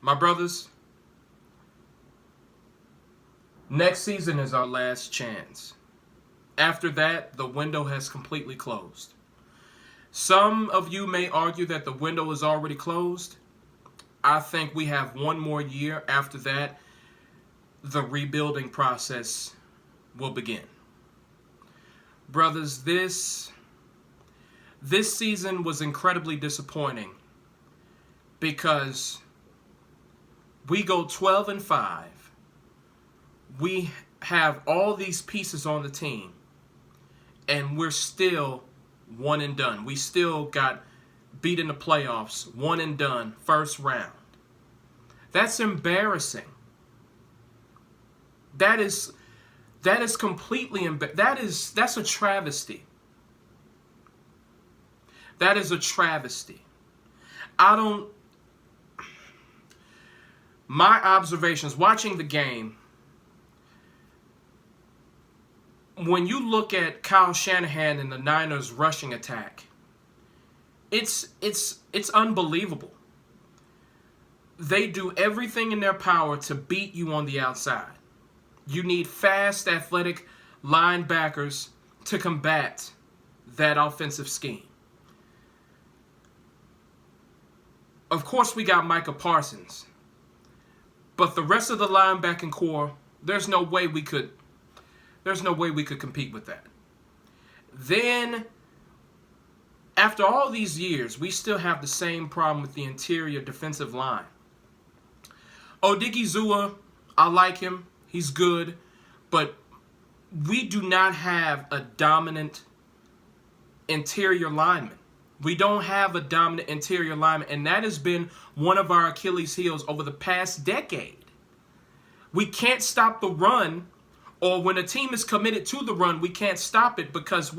My brothers, next season is our last chance. After that, the window has completely closed. Some of you may argue that the window is already closed. I think we have one more year. After that, the rebuilding process will begin. Brothers, this season was incredibly disappointing because we go 12-5. We have all these pieces on the team, and we're still one and done. We still got beat in the playoffs, one and done, first round. That's embarrassing. That is completely that's a travesty. That is a travesty. My observations watching the game, when you look at Kyle Shanahan and the Niners rushing attack, it's unbelievable. They do everything in their power to beat you on the outside. You need fast, athletic linebackers to combat that offensive scheme. Of course, we got Micah Parsons, but the rest of the linebacking core, there's no way we could compete with that. Then, after all these years, we still have the same problem with the interior defensive line. Odigizua, I like him. He's good. But we do not have a dominant interior lineman. We don't have a dominant interior lineman. And that has been one of our Achilles heels over the past decade. We can't stop the run, or when a team is committed to the run, we can't stop it because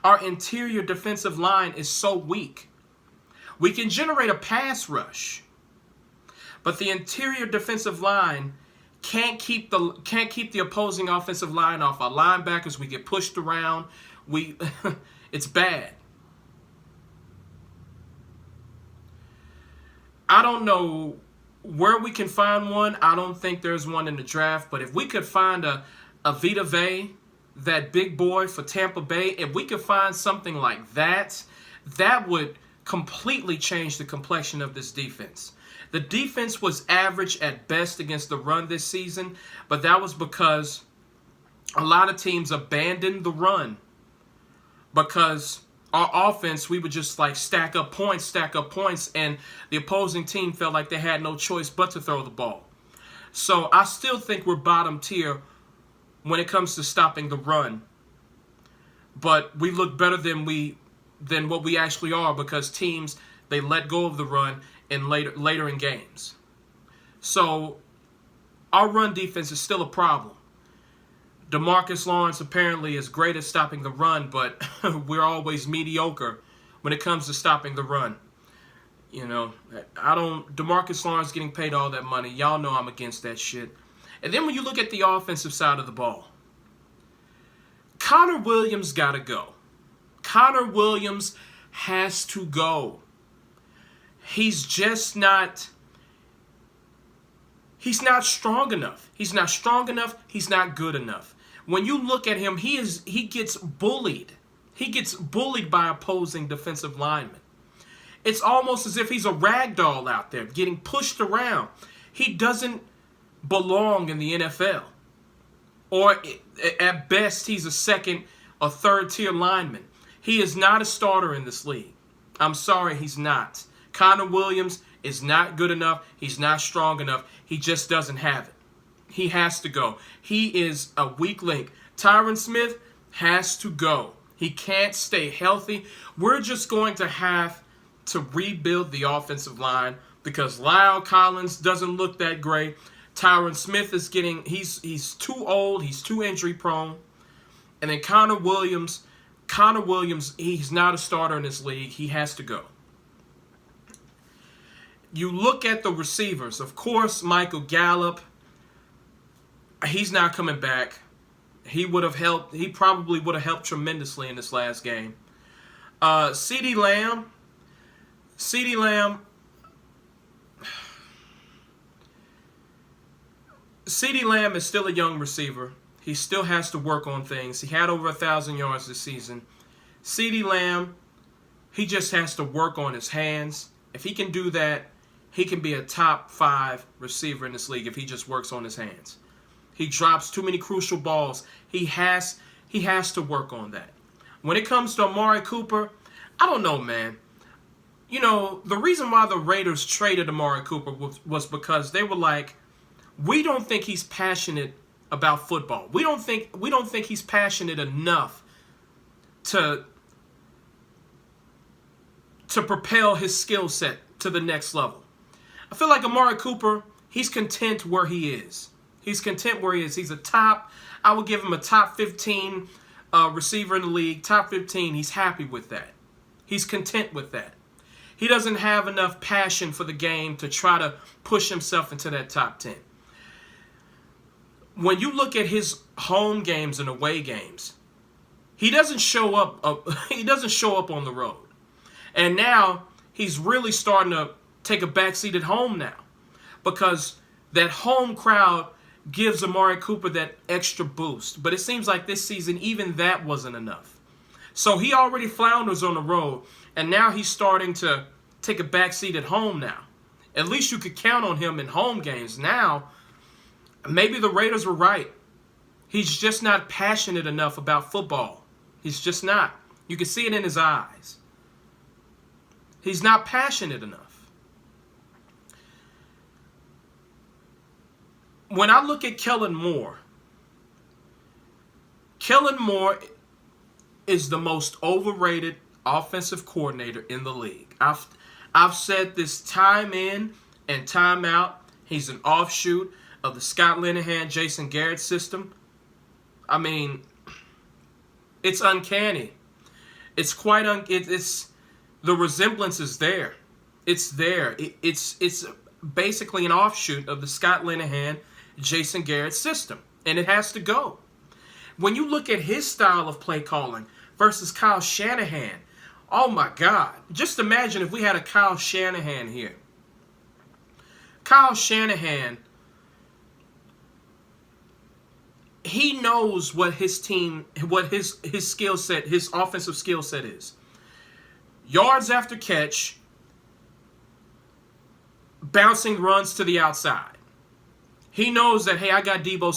our interior defensive line is so weak. We can generate a pass rush, but the interior defensive line can't keep the opposing offensive line off our linebackers. We get pushed around. It's bad. I don't know where we can find one. I don't think there's one in the draft, but if we could find a Vita Vea, that big boy for Tampa Bay, if we could find something like that, that would completely change the complexion of this defense. The defense was average at best against the run this season, but that was because a lot of teams abandoned the run because our offense, we would just like stack up points, and the opposing team felt like they had no choice but to throw the ball. So I still think we're bottom tier when it comes to stopping the run, but we look better than what we actually are because teams, they let go of the run in later in games. So our run defense is still a problem. DeMarcus Lawrence apparently is great at stopping the run, but we're always mediocre when it comes to stopping the run. You know, DeMarcus Lawrence getting paid all that money. Y'all know I'm against that shit. And then when you look at the offensive side of the ball, Connor Williams got to go. Connor Williams has to go. He's just not... He's not strong enough. He's not strong enough. He's not good enough. When you look at him, he gets bullied. He gets bullied by opposing defensive linemen. It's almost as if he's a rag doll out there getting pushed around. He doesn't belong in the NFL. Or at best, he's a second or third tier lineman. He is not a starter in this league. I'm sorry, he's not. Connor Williams is not good enough. He's not strong enough. He just doesn't have it. He has to go. He is a weak link. Tyron Smith has to go. He can't stay healthy. We're just going to have to rebuild the offensive line because Lyle Collins doesn't look that great. Tyron Smith is he's too old. He's too injury prone. And then Connor Williams, he's not a starter in this league. He has to go. You look at the receivers. Of course, Michael Gallup, he's not coming back. He probably would have helped tremendously in this last game. CeeDee Lamb, CeeDee Lamb is still a young receiver. He still has to work on things. He had over 1,000 yards this season. CeeDee Lamb, he just has to work on his hands. If he can do that, he can be a top 5 receiver in this league if he just works on his hands. He drops too many crucial balls. He has to work on that. When it comes to Amari Cooper, I don't know, man. You know, the reason why the Raiders traded Amari Cooper was because they were like, we don't think he's passionate about football. We don't think he's passionate enough to propel his skill set to the next level. I feel like Amari Cooper, he's content where he is. He's content where he is. He's I would give him a top 15 receiver in the league. Top 15, he's happy with that. He's content with that. He doesn't have enough passion for the game to try to push himself into that top 10. When you look at his home games and away games, he doesn't show up. He doesn't show up on the road. And now he's really starting to take a backseat at home now, because that home crowd gives Amari Cooper that extra boost. But it seems like this season, even that wasn't enough. So he already flounders on the road, and now he's starting to take a backseat at home now. At least you could count on him in home games. Now, maybe the Raiders were right. He's just not passionate enough about football. He's just not. You can see it in his eyes. He's not passionate enough. When I look at Kellen Moore is the most overrated offensive coordinator in the league. I've said this time in and time out. He's an offshoot of the Scott Linehan, Jason Garrett system. I mean, it's uncanny. It's quite it's the resemblance is there. It's there. It's basically an offshoot of the Scott Linehan, Jason Garrett system, and it has to go. When you look at his style of play calling versus Kyle Shanahan, oh my God. Just imagine if we had a Kyle Shanahan here. Kyle Shanahan, he knows what his team, what his skill set, his offensive skill set is. Yards after catch, bouncing runs to the outside. He knows that, hey, I got Deebo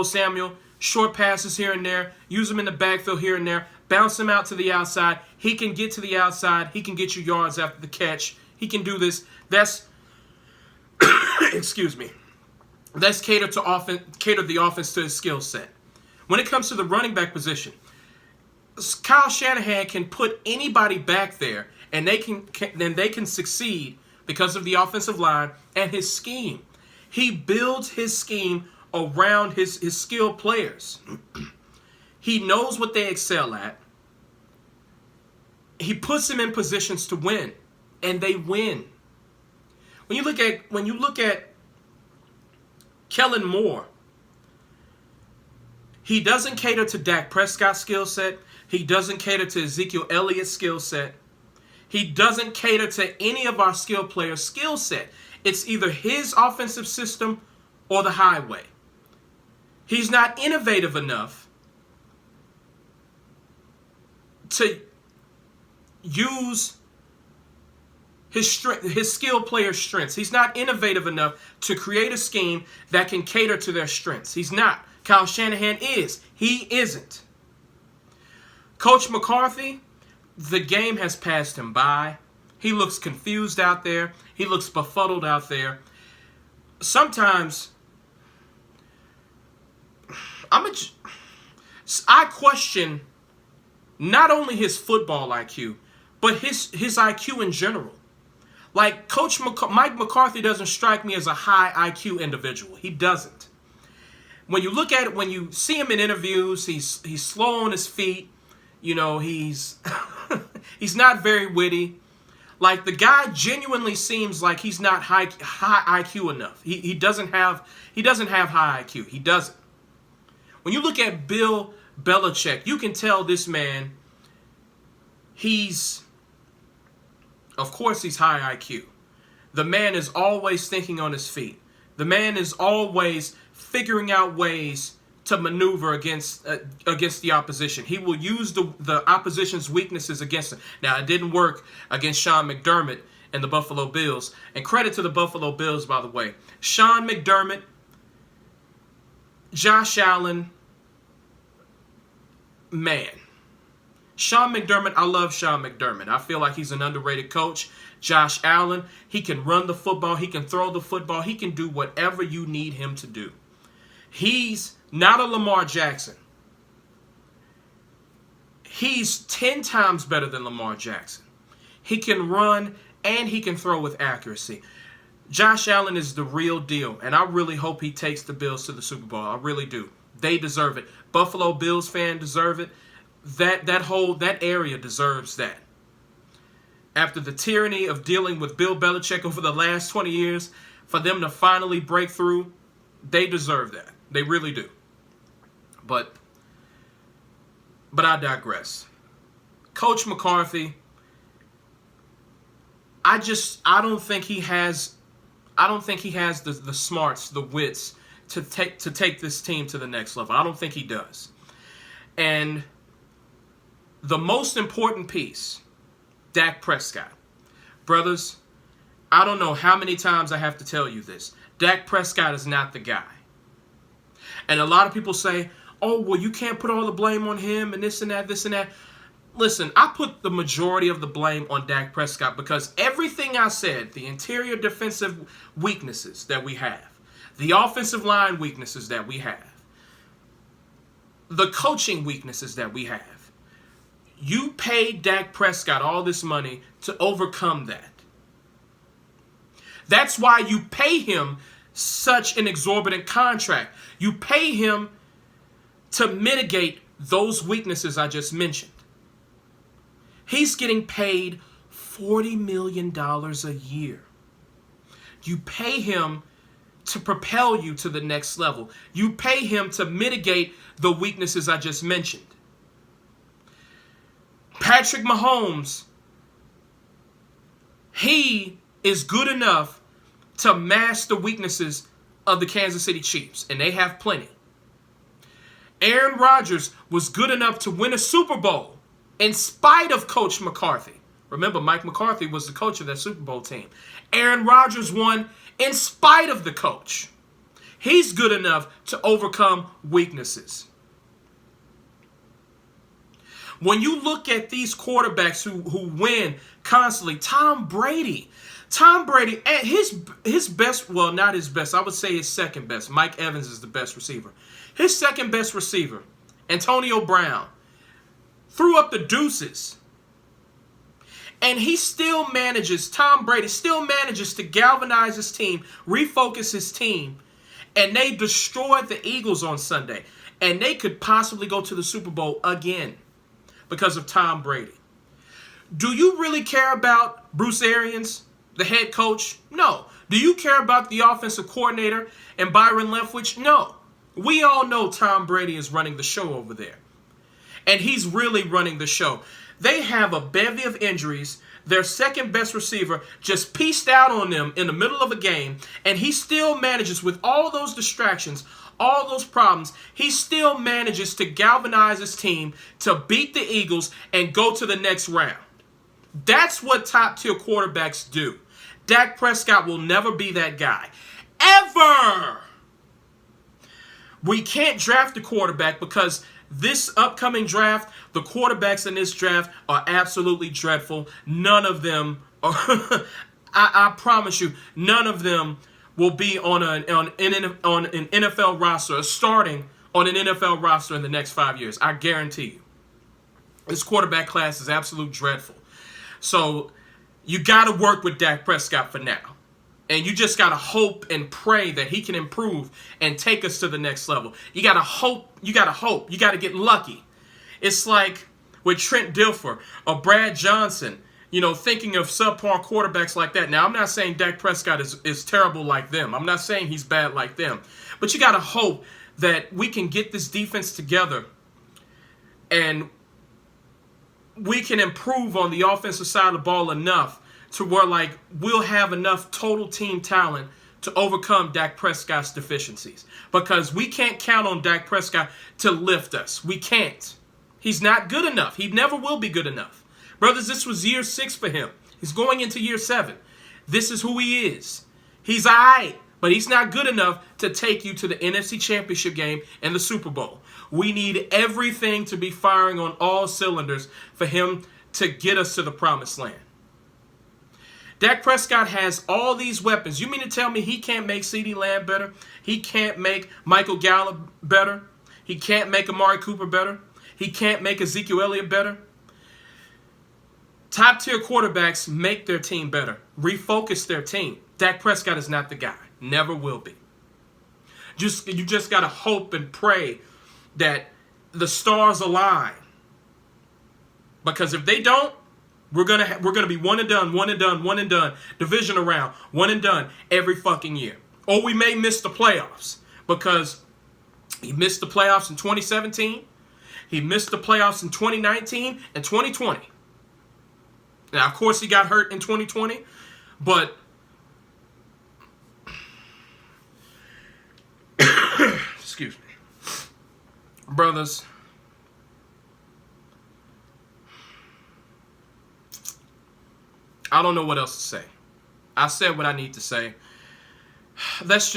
Samuel, short passes here and there, use him in the backfield here and there, bounce him out to the outside. He can get to the outside. He can get you yards after the catch. He can do this. That's, excuse me, that's cater the offense to his skill set. When it comes to the running back position, Kyle Shanahan can put anybody back there, and they can succeed because of the offensive line and his scheme. He builds his scheme around his skilled players. He knows what they excel at. He puts them in positions to win, and they win. When you look at Kellen Moore, he doesn't cater to Dak Prescott's skill set. He doesn't cater to Ezekiel Elliott's skill set. He doesn't cater to any of our skilled players' skill set. It's either his offensive system or the highway. He's not innovative enough to use his skilled players' strengths. He's not innovative enough to create a scheme that can cater to their strengths. He's not. Kyle Shanahan is. He isn't. Coach McCarthy, the game has passed him by. He looks confused out there. He looks befuddled out there. Sometimes I question not only his football IQ, but his IQ in general. Like, Mike McCarthy doesn't strike me as a high IQ individual. He doesn't. When you look at it, when you see him in interviews, he's slow on his feet. You know, he's he's not very witty. Like, the guy genuinely seems like he's not high IQ enough. He doesn't have high IQ. He doesn't. When you look at Bill Belichick, you can tell this man, of course he's high IQ. The man is always thinking on his feet. The man is always figuring out ways to maneuver against the opposition. He will use the opposition's weaknesses against him. Now, it didn't work against Sean McDermott and the Buffalo Bills. And credit to the Buffalo Bills, by the way. Sean McDermott, Josh Allen, man. Sean McDermott, I love Sean McDermott. I feel like he's an underrated coach. Josh Allen, he can run the football. He can throw the football. He can do whatever you need him to do. He's not a Lamar Jackson. He's 10 times better than Lamar Jackson. He can run and he can throw with accuracy. Josh Allen is the real deal, and I really hope he takes the Bills to the Super Bowl. I really do. They deserve it. Buffalo Bills fans deserve it. That area deserves that. After the tyranny of dealing with Bill Belichick over the last 20 years, for them to finally break through, they deserve that. They really do. But I digress. Coach McCarthy, I don't think he has the smarts, the wits to take this team to the next level. I don't think he does. And the most important piece, Dak Prescott. Brothers, I don't know how many times I have to tell you this. Dak Prescott is not the guy. And a lot of people say, oh, well, you can't put all the blame on him and this and that, this and that. Listen, I put the majority of the blame on Dak Prescott because everything I said, the interior defensive weaknesses that we have, the offensive line weaknesses that we have, the coaching weaknesses that we have, you paid Dak Prescott all this money to overcome that. That's why you pay him such an exorbitant contract. You pay him to mitigate those weaknesses I just mentioned. He's getting paid $40 million a year. You pay him to propel you to the next level. You pay him to mitigate the weaknesses I just mentioned. Patrick Mahomes, he is good enough to mask the weaknesses of the Kansas City Chiefs, and they have plenty. Aaron Rodgers was good enough to win a Super Bowl in spite of Coach McCarthy. Remember, Mike McCarthy was the coach of that Super Bowl team. Aaron Rodgers won in spite of the coach. He's good enough to overcome weaknesses. When you look at these quarterbacks who win constantly, Tom Brady, at his best, well, not his best, I would say his second best. Mike Evans is the best receiver. His second best receiver, Antonio Brown, threw up the deuces. And Tom Brady still manages to galvanize his team, refocus his team, and they destroyed the Eagles on Sunday. And they could possibly go to the Super Bowl again because of Tom Brady. Do you really care about Bruce Arians, the head coach? No. Do you care about the offensive coordinator and Byron Leftwich? No. We all know Tom Brady is running the show over there. And he's really running the show. They have a bevy of injuries. Their second best receiver just pieced out on them in the middle of a game. And he still manages, with all those distractions, all those problems, he still manages to galvanize his team to beat the Eagles and go to the next round. That's what top-tier quarterbacks do. Dak Prescott will never be that guy. Ever! We can't draft a quarterback because this upcoming draft, the quarterbacks in this draft are absolutely dreadful. None of them, I promise you, none of them will be on an NFL roster, starting on an NFL roster in the next 5 years. I guarantee you. This quarterback class is absolute dreadful. So you got to work with Dak Prescott for now. And you just got to hope and pray that he can improve and take us to the next level. You got to hope. You got to hope. You got to get lucky. It's like with Trent Dilfer or Brad Johnson, thinking of subpar quarterbacks like that. Now, I'm not saying Dak Prescott is terrible like them. I'm not saying he's bad like them. But you got to hope that we can get this defense together and we can improve on the offensive side of the ball enough to where we'll have enough total team talent to overcome Dak Prescott's deficiencies. Because we can't count on Dak Prescott to lift us. We can't. He's not good enough. He never will be good enough. Brothers, this was year 6 for him. He's going into year 7. This is who he is. He's all right, but he's not good enough to take you to the NFC Championship game and the Super Bowl. We need everything to be firing on all cylinders for him to get us to the promised land. Dak Prescott has all these weapons. You mean to tell me he can't make CeeDee Lamb better? He can't make Michael Gallup better? He can't make Amari Cooper better? He can't make Ezekiel Elliott better? Top-tier quarterbacks make their team better. Refocus their team. Dak Prescott is not the guy. Never will be. You just got to hope and pray that the stars align. Because if they don't, we're gonna be one and done, divisional round, one and done every fucking year. Or we may miss the playoffs because he missed the playoffs in 2017. He missed the playoffs in 2019 and 2020. Now, of course, he got hurt in 2020, but excuse me, brothers. I don't know what else to say. I said what I need to say. There's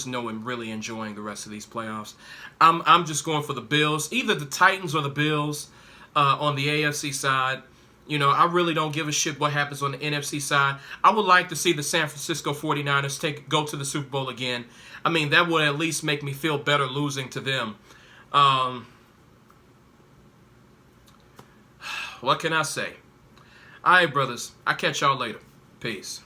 no one really enjoying the rest of these playoffs. I'm just going for the Bills, either the Titans or the Bills on the AFC side. You know, I really don't give a shit what happens on the NFC side. I would like to see the San Francisco 49ers go to the Super Bowl again. I mean, that would at least make me feel better losing to them. What can I say? All right, brothers. I'll catch y'all later. Peace.